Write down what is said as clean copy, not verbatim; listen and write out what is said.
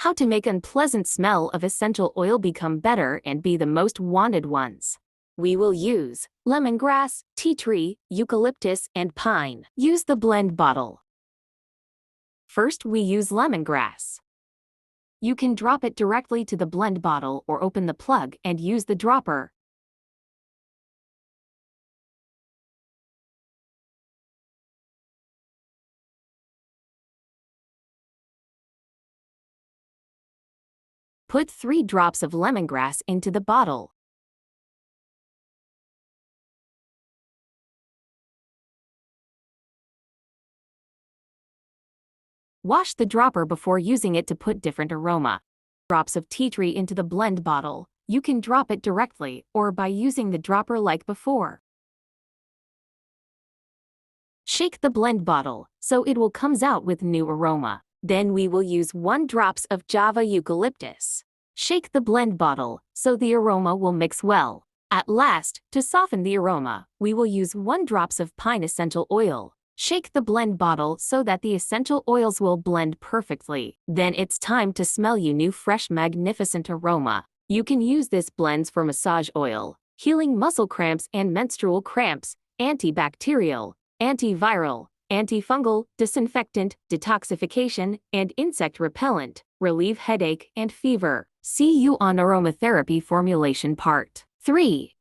How to make unpleasant smell of essential oil become better and be the most wanted ones. We will use lemongrass, tea tree, eucalyptus, and pine. Use the blend bottle. First, we use lemongrass. You can drop it directly to the blend bottle or open the plug and use the dropper. Put 3 drops of lemongrass into the bottle. Wash the dropper before using it to put different aroma. Drops of tea tree into the blend bottle. You can drop it directly or by using the dropper like before. Shake the blend bottle so it will comes out with new aroma. Then we will use 1 drops of Java eucalyptus. Shake the blend bottle so the aroma will mix well. At last, to soften the aroma, we will use 1 drops of pine essential oil. Shake the blend bottle so that the essential oils will blend perfectly. Then it's time to smell you new fresh magnificent aroma. You can use this blends for massage oil, healing muscle cramps and menstrual cramps, antibacterial, antiviral, antifungal, disinfectant, detoxification, and insect repellent, relieve headache and fever. See you on aromatherapy formulation part 3.